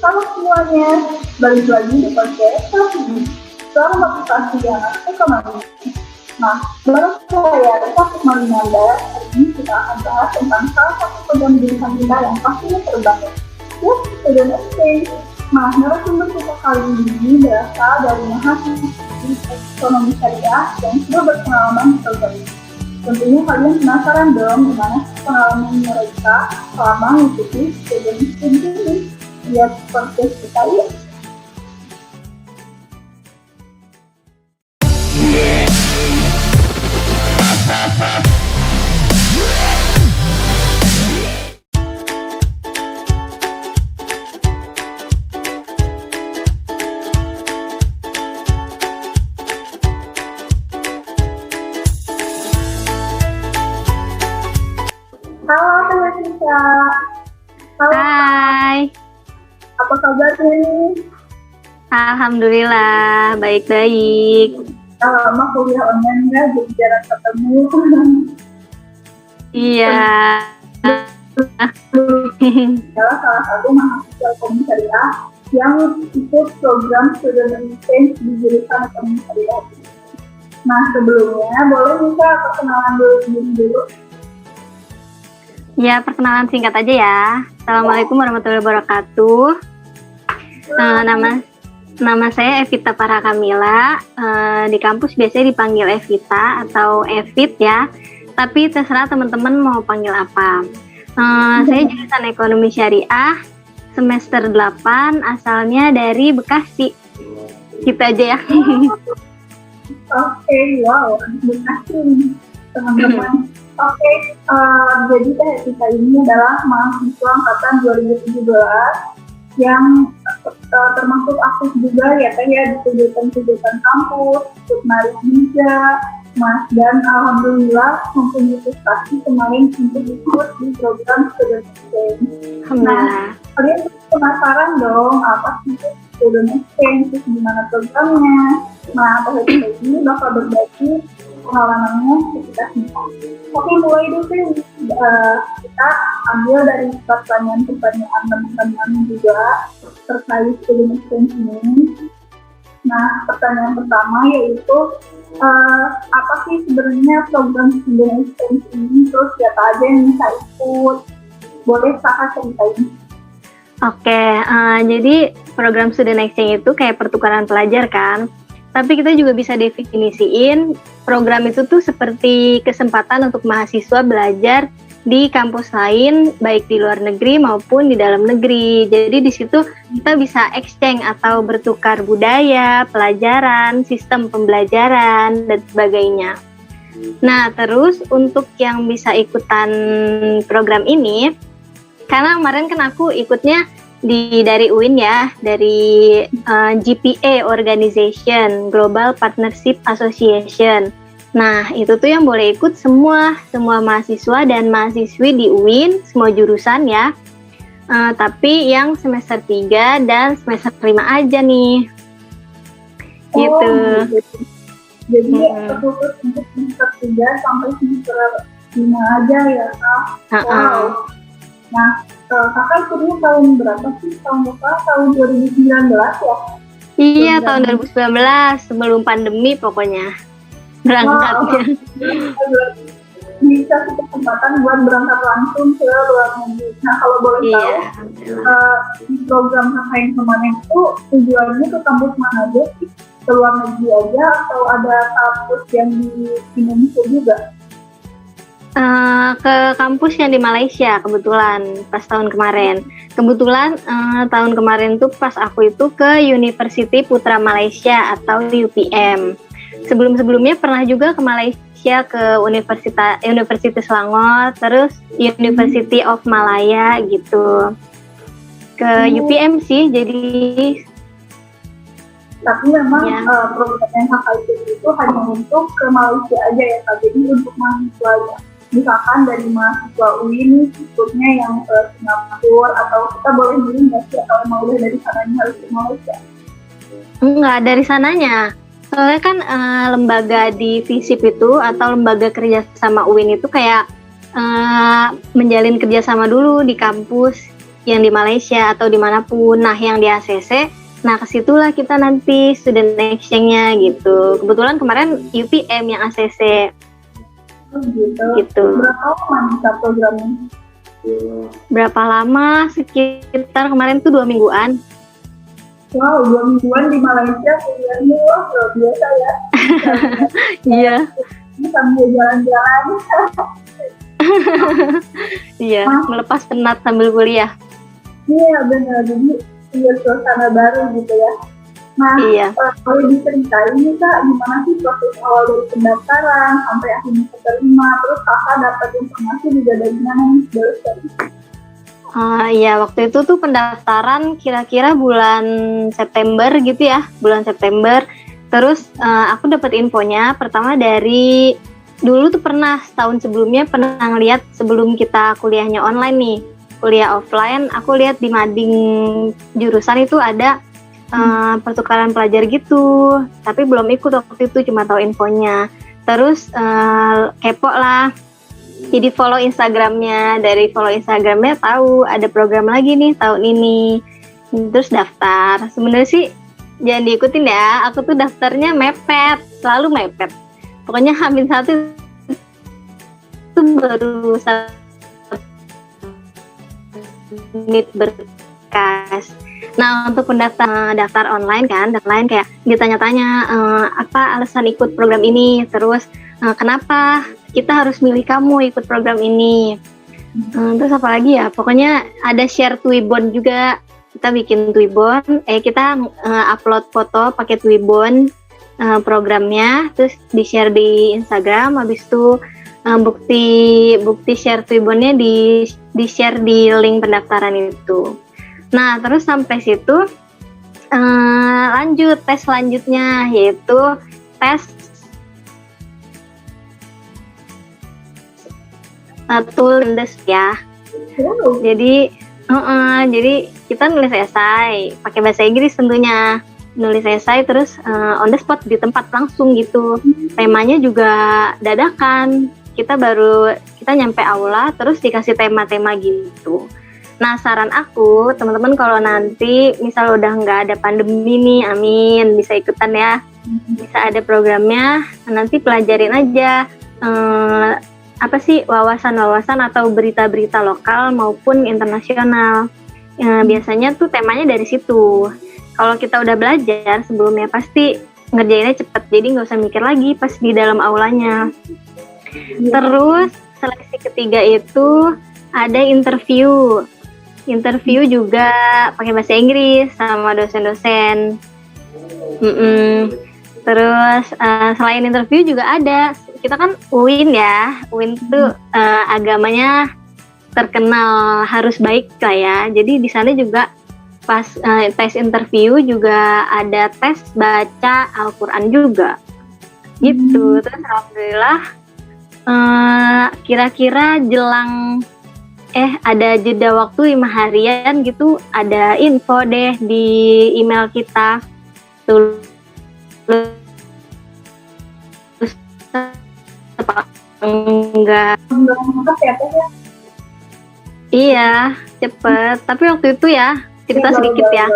Halo semuanya, balik lagi di podcast Suara Motivasi Anak Ekonomi. Nah, menurut saya, Topik Malinanda, hari ini kita akan bahas tentang salah satu program jurusan kita yang pastinya terbangun, yaitu Student Exchange. Nah, narasumber kita kali ini berasal dari mahasiswa ekonomi syariah yang sudah berpengalaman di program ini. Tentunya kalian penasaran dong gimana pengalaman mereka selama mengikuti Student Exchange ini. Lihat podcast kita yuk. Halo teman Tisha. Halo. Hai. Apa kabar nih? Alhamdulillah, baik-baik. Lama kuliah online ya, jadi jarang ketemu. Iya. Adalah salah satu mahasiswa ekonomi syariah yang ikut program Student Exchange di jurusan ekonomi syariah. Nah, sebelumnya boleh Nisa perkenalan dulu. Ya, perkenalan singkat aja ya. Assalamualaikum warahmatullahi wabarakatuh. Nama saya Evita Farah Kamila. Di kampus biasanya dipanggil Evita atau Evit ya. Tapi terserah teman-teman mau panggil apa. Saya jurusan Ekonomi Syariah semester 8, asalnya dari Bekasi. Gitu aja ya. Oke, wow, Bekasi teman-teman. Oke, jadi Teh Evita ini adalah mahasiswa angkatan 2017 yang termasuk aktif juga ya Teh ya di kegiatan-kegiatan kampus, ikut nari juga, Mas, dan alhamdulillah mempunyai prestasi kemarin untuk ikut di program Student Exchange. Nah, kalian penasaran dong apa sih Student Exchange, terus gimana programnya? Nah, Teh Evita ini bakal berbagi pengalamannya ke kita semua. Oke, mulai dulu kita ambil dari pertanyaan-pertanyaan teman-teman juga terkait Student Exchange ini. Nah, pertanyaan pertama yaitu apa sih sebenarnya program Student Exchange ini, terus siapa aja yang bisa ikut? Boleh Kakak ceritain? Oke, jadi program Student Exchange itu kayak pertukaran pelajar kan. Tapi kita juga bisa definisiin program itu tuh seperti kesempatan untuk mahasiswa belajar di kampus lain, baik di luar negeri maupun di dalam negeri. Jadi di situ kita bisa exchange atau bertukar budaya, pelajaran, sistem pembelajaran, dan sebagainya. Nah, terus untuk yang bisa ikutan program ini, karena kemarin kan aku ikutnya dari UIN ya, dari GPA Organization, Global Partnership Association. Nah, itu tuh yang boleh ikut semua mahasiswa dan mahasiswi di UIN, semua jurusan ya. Tapi yang semester 3 dan semester 5 aja nih. Gitu. Jadi terkhusus untuk semester 3 sampai semester 5 aja ya, Kak. Wow. Nah, Kakak ikutnya tahun berapa sih? Tahun 2019 ya? Iya, tahun 2019, sebelum pandemi pokoknya berangkatnya. Bisa kesempatan buat berangkat langsung ke luar negeri. Nah, kalau boleh tahu, di program Kakak yang kemarin itu tujuannya ke kampus mana aja sih? Ke luar negeri aja atau ada kampus yang di Indonesia juga? Ke kampus yang di Malaysia kebetulan pas tahun kemarin. Kebetulan tahun kemarin tuh pas aku itu ke University Putra Malaysia atau UPM. Sebelum-sebelumnya pernah juga ke Malaysia, ke Universitas Selangor, terus University of Malaya gitu. Ke UPM sih, jadi. Tapi memang program yang Kakak itu hanya untuk ke Malaysia aja ya Kak. Jadi untuk mahasiswa misalkan dari mahasiswa UIN ikutnya yang ke Singapura, atau kita boleh milih nggak sih atau emang udah dari sananya harus ke Malaysia? Enggak, dari sananya. Soalnya kan lembaga di FISIP itu atau lembaga kerja sama UIN itu kayak menjalin kerjasama dulu di kampus. yang di Malaysia atau dimanapun. Nah, yang di ACC, nah kesitulah kita nanti student exchange-nya gitu. Kebetulan kemarin UPM yang ACC. Gitu. Berapa lama bisa programnya? Berapa lama? Sekitar kemarin tuh 2 mingguan. Wow, 2 mingguan di Malaysia kuliahnya, wah luar biasa ya. Iya. Ini sambil jalan-jalan. Iya, melepas penat sambil kuliah. Iya benar, jadi suasana baru gitu ya. Nah, iya. Boleh diceritain nih Kak, gimana sih proses awal dari pendaftaran sampai akhirnya keterima, terus Kakak dapat informasi juga dari mana nih? Iya, waktu itu tuh pendaftaran kira-kira bulan September gitu ya, bulan September. Terus aku dapat infonya pertama dari dulu tuh pernah setahun sebelumnya pernah ngeliat sebelum kita kuliahnya online nih, kuliah offline, aku lihat di mading jurusan itu ada pertukaran pelajar gitu, tapi belum ikut waktu itu, cuma tahu infonya. Terus kepo lah, jadi follow Instagramnya, dari follow Instagramnya tahu ada program lagi nih tahun ini, terus daftar. Sebenarnya sih jangan diikutin ya, aku tuh daftarnya mepet, selalu mepet. Pokoknya H-1 itu baru 1 menit berkas. Nah, untuk daftar online kan, kayak ditanya-tanya apa alasan ikut program ini, terus kenapa kita harus milih kamu ikut program ini. Terus apa lagi ya, pokoknya ada share Twibbon juga, kita bikin Twibbon, kita upload foto pakai Twibbon programnya, terus di-share di Instagram, habis itu bukti share Twibbonnya di-share di link pendaftaran itu. Nah, terus sampai situ lanjut tes selanjutnya, yaitu tes tulis ya. Jadi kita nulis esai pakai bahasa Inggris tentunya. Nulis esai terus on the spot di tempat langsung gitu. Temanya juga dadakan. Kita nyampe aula terus dikasih tema-tema gitu. Nah, saran aku teman-teman kalau nanti misal udah nggak ada pandemi nih, amin, bisa ikutan ya. Bisa ada programnya, nanti pelajarin aja apa sih wawasan-wawasan atau berita-berita lokal maupun internasional. Biasanya tuh temanya dari situ. Kalau kita udah belajar sebelumnya pasti ngerjainnya cepet, jadi nggak usah mikir lagi pas di dalam aulanya. Terus seleksi ketiga itu ada interview juga pakai bahasa Inggris sama dosen-dosen. Terus selain interview juga ada, kita kan UIN ya, UIN itu agamanya terkenal harus baik lah ya. Jadi di sana juga pas tes interview juga ada tes baca Al-Quran juga gitu. Terus alhamdulillah kira-kira jelang ada jeda waktu 5 harian gitu, ada info deh di email kita terus enggak. Iya, cepet. Tapi waktu itu ya, cerita sedikit ya.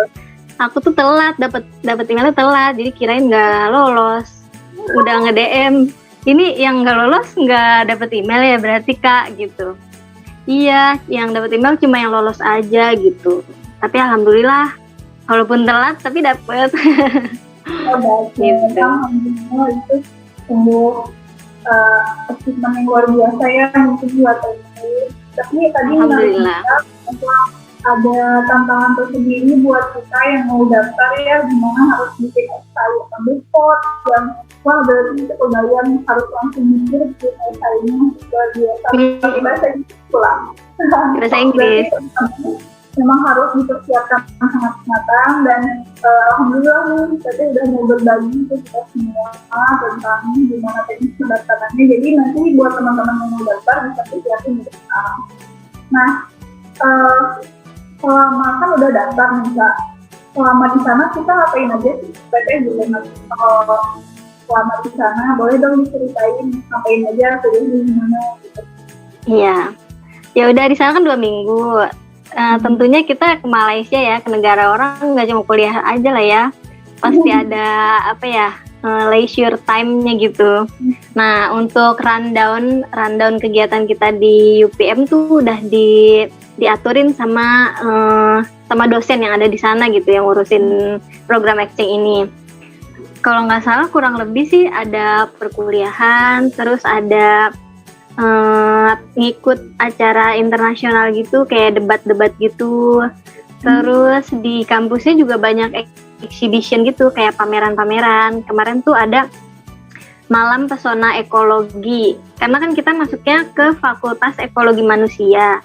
Aku tuh telat, dapat emailnya telat, jadi kirain nggak lolos. Udah nge-DM, ini yang nggak lolos nggak dapat email ya berarti Kak gitu. Iya, yang dapat email cuma yang lolos aja gitu. Tapi alhamdulillah, walaupun telat tapi dapet. Gitu. Alhamdulillah itu sungguh achievement yang luar biasa ya mungkin buat ini. Tapi tadi alhamdulillah ada tantangan tersendiri buat kita yang mau daftar ya, gimana harus bikin esai on the spot dan wah berarti kebayang harus langsung mikir bikin esainya luar biasa pakai bahasa Inggris pula. Bahasa Inggris. Memang harus dipersiapkan sangat matang dan alhamdulillah nih kita udah mau berbagi ke kita semua tentang gimana teknis pendaftarannya. Jadi nanti buat teman-teman yang mau daftar bisa persiapin dari sekarang. Nah, selama kan udah daftar nih Kak, selama di sana kita ngapain aja sih? Berarti juga selama di sana boleh dong diceritain ngapain aja, kuliah di mana gitu. Iya, ya udah di sana kan 2 minggu. tentunya kita ke Malaysia ya, ke negara orang, nggak cuma kuliah aja lah ya. Pasti ada apa ya, leisure time-nya gitu. Nah, untuk rundown kegiatan kita di UPM tuh udah diaturin sama dosen yang ada di sana gitu, yang ngurusin program exchange ini. Kalau nggak salah kurang lebih sih ada perkuliahan, terus ada ngikut acara internasional gitu, kayak debat-debat gitu. Terus di kampusnya juga banyak exhibition gitu, kayak pameran-pameran. Kemarin tuh ada Malam Pesona Ekologi, karena kan kita masuknya ke Fakultas Ekologi Manusia.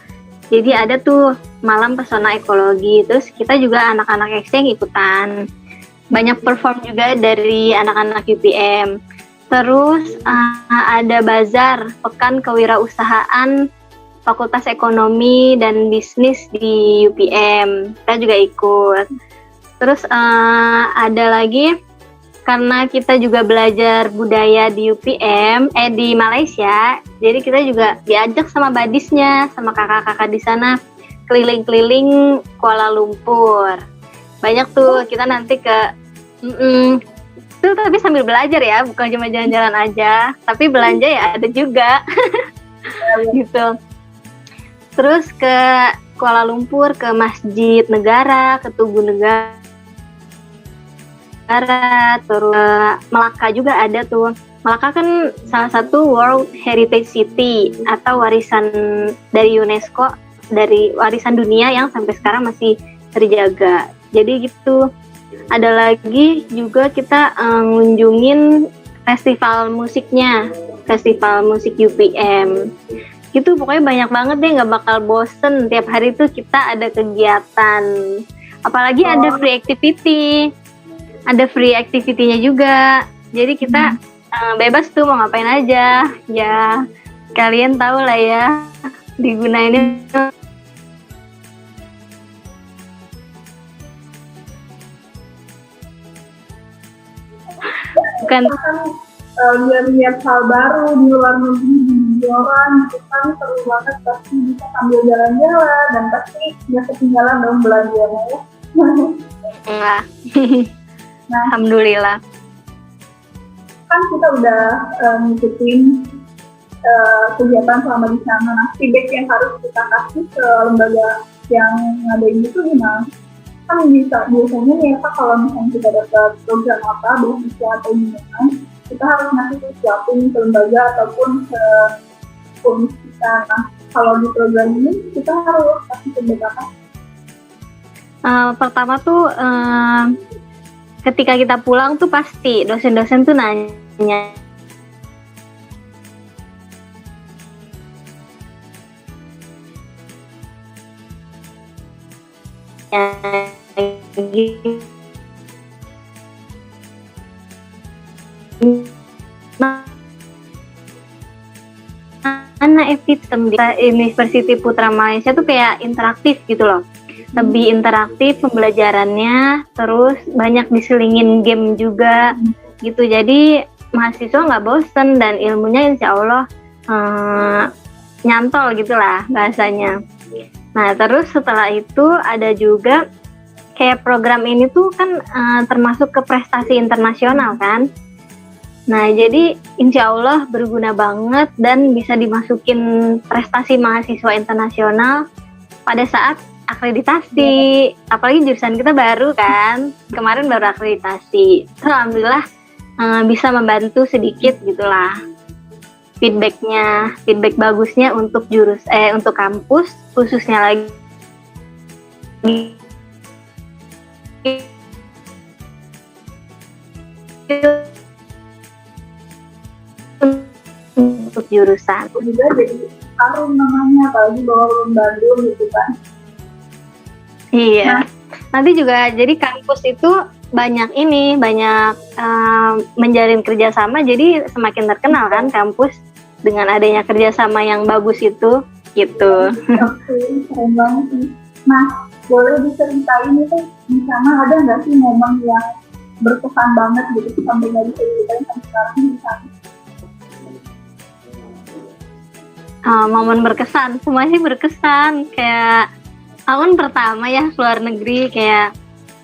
Jadi ada tuh Malam Pesona Ekologi. Terus kita juga anak-anak exchange ikutan. Banyak perform juga dari anak-anak UPM. Terus ada bazar Pekan Kewirausahaan Fakultas Ekonomi dan Bisnis di UPM. Kita juga ikut. Terus ada lagi, karena kita juga belajar budaya di UPM, di Malaysia, jadi kita juga diajak sama badisnya, sama kakak-kakak di sana keliling-keliling Kuala Lumpur. Banyak tuh, kita nanti ke itu tapi sambil belajar ya, bukan cuma jalan-jalan aja, tapi belanja ya ada juga. Gitu. Terus ke Kuala Lumpur, ke Masjid Negara, ke Tugu Negara, terus Melaka juga ada tuh. Melaka kan salah satu World Heritage City atau warisan dari UNESCO, dari warisan dunia yang sampai sekarang masih terjaga. Jadi gitu. Ada lagi juga kita ngunjungin festival musiknya, festival musik UPM. Gitu pokoknya banyak banget deh, nggak bakal bosen. Tiap hari tuh kita ada kegiatan. Apalagi ada free activity. Ada free activity-nya juga. Jadi kita bebas tuh mau ngapain aja. Ya, kalian tahu lah ya. Digunainnya bukan lihat hal baru di luar negeri, di orang itu kan seru banget, pasti bisa sambil jalan-jalan dan pasti nggak ketinggalan dong belanjanya ya. enggak. Nah, Alhamdulillah. kan kita udah ngikutin kegiatan selama di sana. Nah, feedback yang harus kita kasih ke lembaga yang ngadain itu gimana? Kan biasanya nih Pak, kalau misalnya kita dapat program apa, beasiswa atau gimana, kita harus ngasih sesuatu ke lembaga ataupun ke komis kita. Nah, kalau di program ini kita harus kasih feedback apa? Pertama tuh ketika kita pulang tuh pasti dosen-dosen tuh nanya mana FITEM di University Putra Malaysia tuh kayak interaktif gitu loh, lebih interaktif pembelajarannya, terus banyak diselingin game juga gitu, jadi mahasiswa nggak bosen dan ilmunya insya Allah nyantol gitulah bahasanya. Nah terus setelah itu ada juga kayak program ini tuh kan termasuk ke prestasi internasional kan. Nah jadi insya Allah berguna banget dan bisa dimasukin prestasi mahasiswa internasional pada saat akreditasi. Apalagi jurusan kita baru kan, kemarin baru akreditasi. Alhamdulillah bisa membantu sedikit gitulah. Feedback bagusnya untuk untuk kampus, khususnya lagi untuk jurusan. Juga jadi harum namanya, apalagi bawa Bandung gitu kan. Iya. Nanti juga jadi kampus itu banyak menjalin kerjasama, jadi semakin terkenal kan kampus dengan adanya kerjasama yang bagus itu gitu. Oke, keren banget sih. Nah, boleh diceritain itu di sana ada nggak sih momen yang berkesan banget gitu sampai nggak bisa diceritain sampai sekarang di sana? Momen berkesan, semuanya sih berkesan, kayak Tahun pertama ya keluar negeri, kayak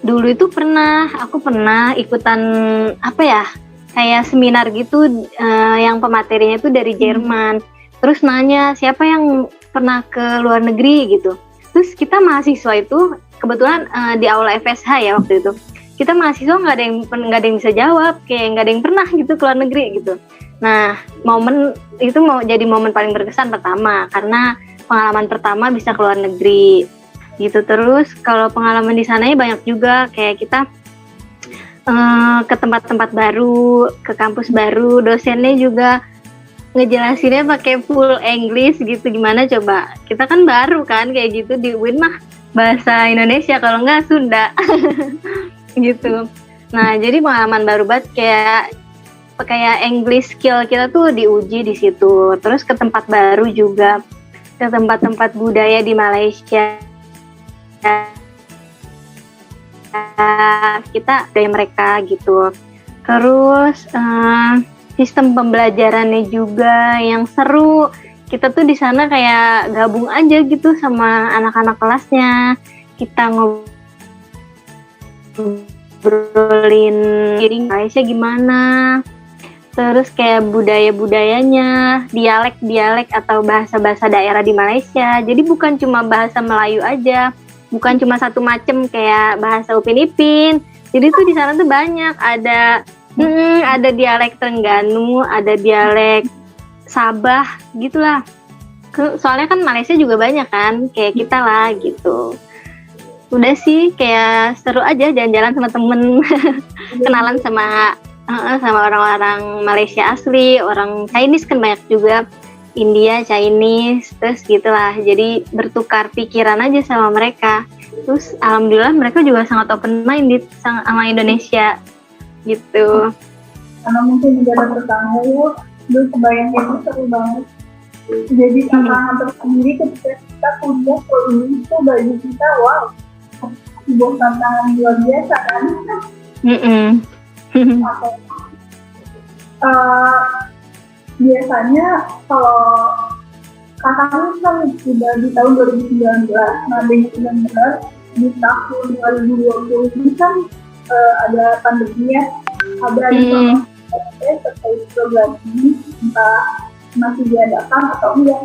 dulu itu aku pernah ikutan apa ya, kayak seminar gitu, yang pematerinya itu dari Jerman. Terus nanya siapa yang pernah ke luar negeri gitu. Terus kita mahasiswa itu kebetulan di aula FSH ya waktu itu. Kita mahasiswa nggak ada yang bisa jawab, kayak nggak ada yang pernah gitu ke luar negeri gitu. Nah, momen itu mau jadi momen paling berkesan pertama karena pengalaman pertama bisa ke luar negeri gitu. Terus kalau pengalaman di sananya banyak juga, kayak kita ke tempat-tempat baru, ke kampus baru, dosennya juga ngejelasinnya pakai full English gitu. Gimana coba, kita kan baru kan kayak gitu, di UIN mah bahasa Indonesia kalau nggak Sunda gitu. Nah jadi pengalaman baru banget, kayak English skill kita tuh diuji di situ. Terus ke tempat baru juga, ke tempat-tempat budaya di Malaysia, kita dari mereka gitu. Terus sistem pembelajarannya juga yang seru. Kita tuh di sana kayak gabung aja gitu sama anak-anak kelasnya. Kita ngobrolin diri Malaysia gimana. Terus kayak budaya-budayanya, dialek-dialek atau bahasa-bahasa daerah di Malaysia. Jadi bukan cuma bahasa Melayu aja, bukan cuma satu macam kayak bahasa Upin Ipin. Jadi tuh di sana tuh banyak, ada dialek Terengganu, ada dialek Sabah gitulah. Soalnya kan Malaysia juga banyak kan, kayak kita lah gitu. Udah sih kayak seru aja jalan-jalan sama temen, kenalan sama orang-orang Malaysia asli, orang Chinese kan banyak juga, India, Chinese, terus gitulah. Jadi bertukar pikiran aja sama mereka. Terus alhamdulillah mereka juga sangat open minded sama Indonesia gitu. Karena mungkin negara tetangga ya, dulu kebayangnya itu seru banget. Jadi tantangan tersendiri ketika kita kuliah ke ini itu bagi kita wow, sebuah tantangan luar biasa kan. Biasanya kalau kakaknya kan sudah di tahun 2019, nah benar-benar di tahun 2020 ini kan ada pandemi ya, ada informasi terkait program ini entah masih diadakan atau enggak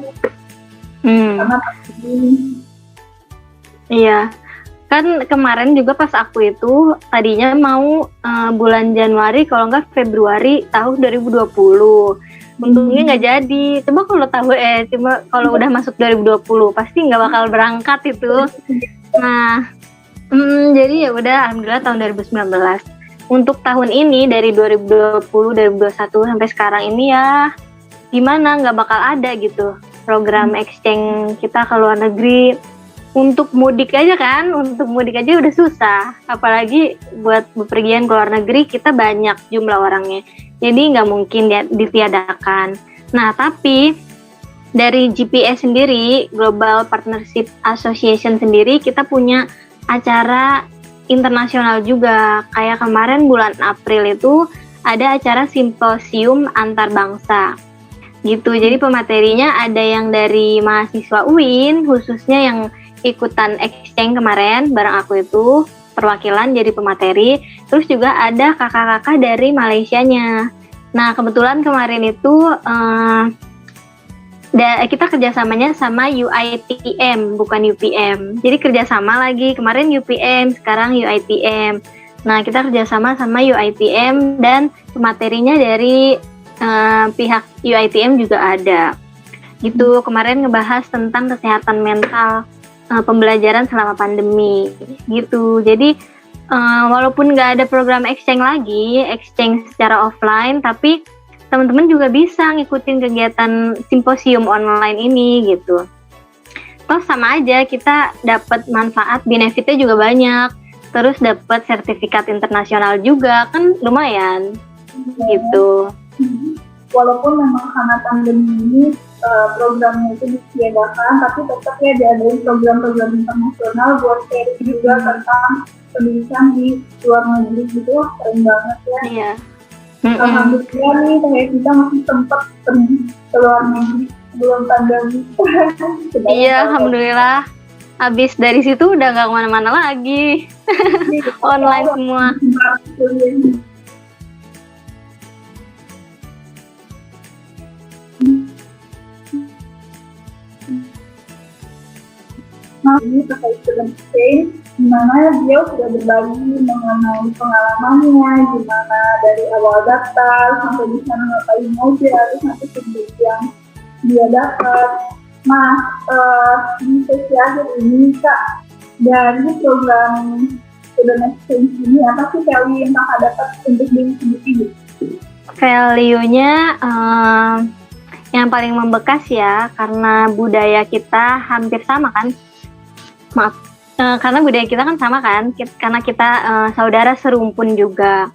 karena pandemi. Iya. Kan kemarin juga pas aku itu tadinya mau bulan Januari kalau nggak Februari tahun 2020. Untungnya nggak jadi. Coba kalau udah masuk 2020 pasti nggak bakal berangkat itu. Nah, jadi ya udah alhamdulillah tahun 2019. Untuk tahun ini dari 2020, 2021 sampai sekarang ini ya gimana, nggak bakal ada gitu program exchange kita ke luar negeri. Untuk mudik aja udah susah, apalagi buat bepergian ke luar negeri kita banyak jumlah orangnya, jadi nggak mungkin ditiadakan. Nah tapi dari GPS sendiri, Global Partnership Association sendiri, kita punya acara internasional juga. Kayak kemarin bulan April itu ada acara simposium antar bangsa gitu. Jadi pematerinya ada yang dari mahasiswa UIN, khususnya yang ikutan exchange kemarin bareng aku itu perwakilan jadi pemateri. Terus juga ada kakak-kakak dari Malaysianya. Nah kebetulan kemarin itu kita kerjasamanya sama UITM bukan UPM. Jadi kerjasama lagi, kemarin UPM, sekarang UITM. Nah kita kerjasama sama UITM dan pematerinya dari pihak UITM juga ada. Gitu, kemarin ngebahas tentang kesehatan mental pembelajaran selama pandemi gitu. Jadi walaupun nggak ada program exchange lagi, exchange secara offline, tapi teman-teman juga bisa ngikutin kegiatan simposium online ini gitu. Toh sama aja, kita dapat manfaat, benefitnya juga banyak. Terus dapat sertifikat internasional juga, kan lumayan gitu. Walaupun memang karena pandemi ini programnya itu ditiadakan, tapi tetap ya diadain program-program internasional buat sharing juga tentang pendidikan di luar negeri gitu. Keren banget ya. Iya. Alhamdulillah nih kayak kita masih sempat pergi ke luar negeri sebelum pandemi. Iya, alhamdulillah. Habis dari situ udah nggak kemana-mana lagi. Online semua. Nah, ini terkait student exchange, di mana dia sudah berbagi mengenai pengalamannya, gimana dari awal daftar sampai bisa ngapain aja, terus nanti feedback yang dia dapat. Nah, di sesi akhir ini Kak, dari program student exchange ini apa sih value yang Kakak dapat untuk diri sendiri? Value-nya yang paling membekas ya, karena budaya kita hampir sama kan. Karena budaya kita kan sama kan, karena kita saudara serumpun juga,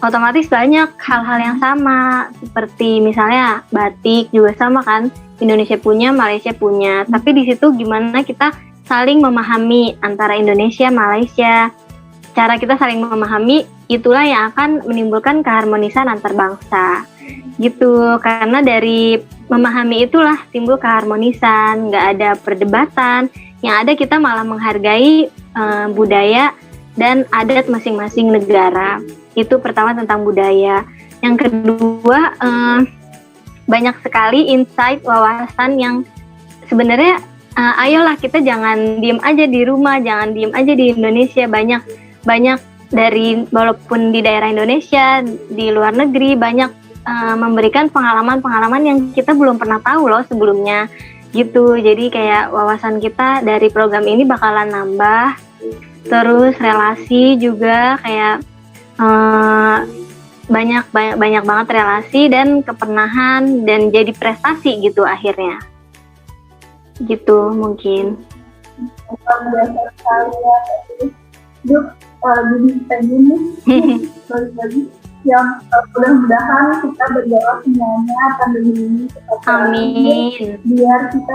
otomatis banyak hal-hal yang sama, seperti misalnya batik juga sama kan, Indonesia punya, Malaysia punya, tapi di situ gimana kita saling memahami antara Indonesia, Malaysia, cara kita saling memahami itulah yang akan menimbulkan keharmonisan antar bangsa, gitu, karena dari memahami itulah timbul keharmonisan, nggak ada perdebatan. Yang ada kita malah menghargai budaya dan adat masing-masing negara. Itu pertama tentang budaya. Yang kedua, banyak sekali insight, wawasan yang sebenarnya ayolah kita jangan diem aja di rumah, jangan diem aja di Indonesia. Banyak dari, walaupun di daerah Indonesia, di luar negeri, banyak memberikan pengalaman-pengalaman yang kita belum pernah tahu loh sebelumnya. Gitu, jadi kayak wawasan kita dari program ini bakalan nambah, terus relasi juga kayak banyak banget relasi dan kepenahan dan jadi prestasi gitu akhirnya, gitu mungkin. Biasa sekali ya, yuk jadi pengen nih bagi yang mudah-mudahan kita berdoa semuanya pandemi ini cepat Amin. Biar kita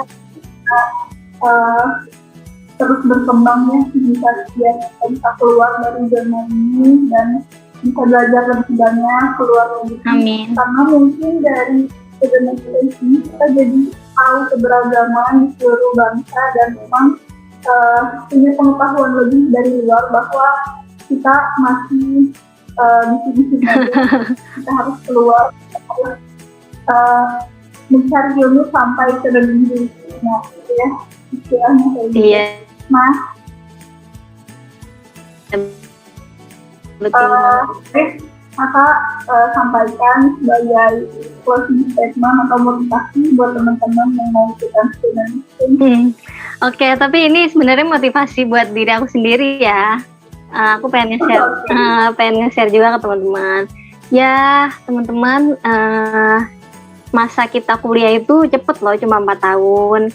terus berkembangnya, bisa keluar dari zona ini dan bisa belajar lebih banyak, keluar lebih. Amin. Karena mungkin dari student ini kita jadi tahu keberagaman di seluruh bangsa dan memang punya pengetahuan lebih dari luar bahwa kita masih di sini aja. Kita harus keluar, mencari ilmu sampai ke dalam diri. Nah, gitu ya, istilahnya kayak gitu. Iya. Mas, betul. Kakak sampaikan sebagai closing statement atau motivasi buat teman-teman yang mau ikutan student exchange. Oke, tapi ini sebenarnya motivasi buat diri aku sendiri ya. Aku pengen nge-share juga ke teman-teman. Ya, teman-teman, masa kita kuliah itu cepet loh, cuma 4 tahun.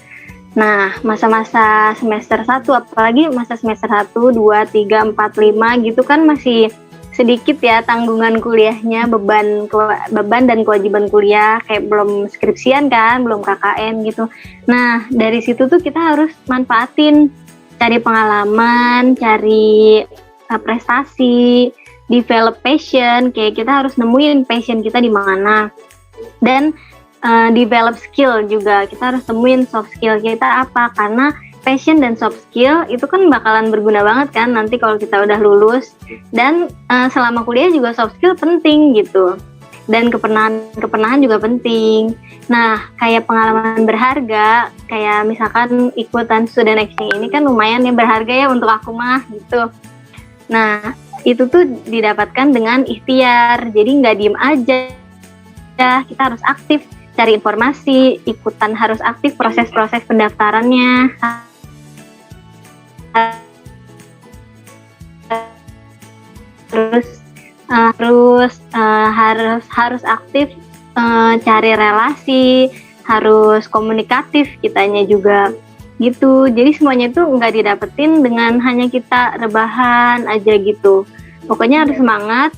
Nah, masa-masa semester 1, apalagi masa semester 1, 2, 3, 4, 5 gitu kan masih sedikit ya tanggungan kuliahnya, beban dan kewajiban kuliah, kayak belum skripsian kan, belum KKN gitu. Nah, dari situ tuh kita harus manfaatin, cari pengalaman, cari prestasi, develop passion, kayak kita harus nemuin passion kita di mana, dan develop skill juga, kita harus temuin soft skill kita apa, karena passion dan soft skill itu kan bakalan berguna banget kan nanti kalau kita udah lulus, dan selama kuliah juga soft skill penting gitu, dan kepenahan juga penting. Nah, kayak pengalaman berharga, kayak misalkan ikutan student exchange ini kan lumayan ya berharga ya untuk aku mah gitu. Nah, itu tuh didapatkan dengan ikhtiar, jadi nggak diem aja, kita harus aktif cari informasi, ikutan harus aktif proses-proses pendaftarannya, harus aktif cari relasi, harus komunikatif kitanya juga gitu. Jadi semuanya itu nggak didapetin dengan hanya kita rebahan aja gitu. Pokoknya harus semangat,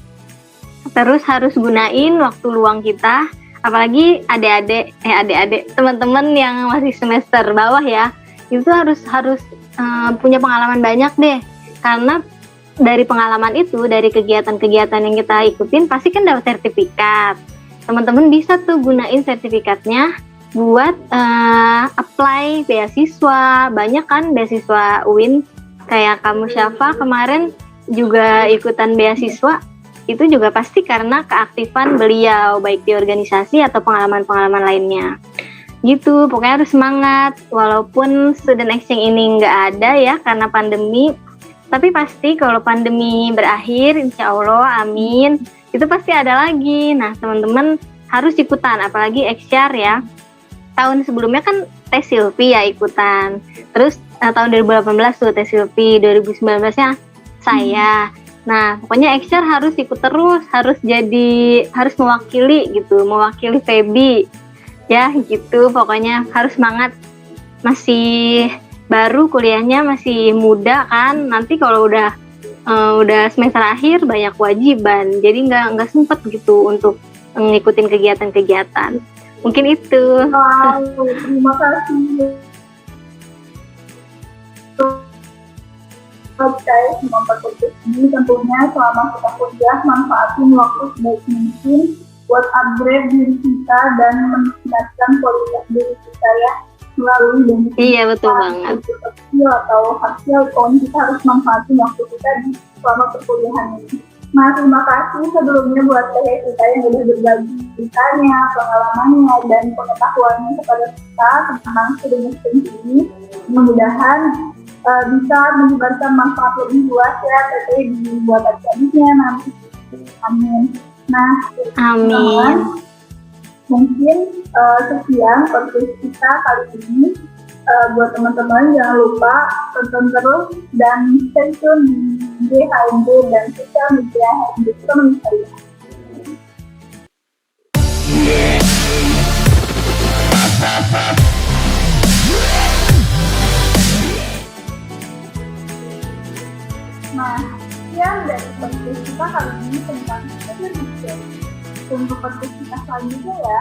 terus harus gunain waktu luang kita, apalagi adik-adik teman-teman yang masih semester bawah ya, itu harus punya pengalaman banyak deh, karena dari pengalaman itu, dari kegiatan-kegiatan yang kita ikutin pasti kan dapat sertifikat. Teman-teman bisa tuh gunain sertifikatnya buat apply beasiswa. Banyak kan beasiswa UIN, kayak kamu Syafa kemarin juga ikutan beasiswa, itu juga pasti karena keaktifan beliau baik di organisasi atau pengalaman-pengalaman lainnya. Gitu, pokoknya harus semangat. Walaupun student exchange ini nggak ada ya karena pandemi, tapi pasti kalau pandemi berakhir, insya Allah, amin, itu pasti ada lagi. Nah, teman-teman harus ikutan, apalagi XR ya. Tahun sebelumnya kan Tes Silvi ya ikutan. Terus tahun 2018 tuh Tes Silvi, 2019-nya saya. Nah, pokoknya XR harus ikut terus, harus mewakili gitu, mewakili Feby. Ya gitu, pokoknya harus semangat. Masih baru kuliahnya, masih muda kan. Nanti kalau udah semester akhir banyak kewajiban, jadi nggak sempet gitu untuk ngikutin kegiatan-kegiatan. Mungkin itu. Wow, terima kasih. Guys, semua podcast ini tentunya selama kita kuliah manfaatin waktu sebaik mungkin buat upgrade diri kita dan meningkatkan kualitas diri kita ya, melalui benefit. Iya, betul banget. Skill atau hard skill, kita harus manfaatin waktu kita di selama perkuliahan ini. Nah, terima kasih sebelumnya buat kita yang udah berbagi ceritanya, pengalamannya, dan pengetahuannya kepada kita tentang student exchange ini. Mudah-mudahan bisa menyebarkan manfaat lebih luas ya, TT buat adik-adiknya nanti. Amin. Nah, amin. Mungkin sekian podcast kita kali ini. Buat teman-teman jangan lupa tonton terus dan stay tune di HMD dan sosial media HMD Kementerian. Nah, sekian dari podcast kita kali ini tentang student exchange. Tunggu podcast kita selanjutnya ya.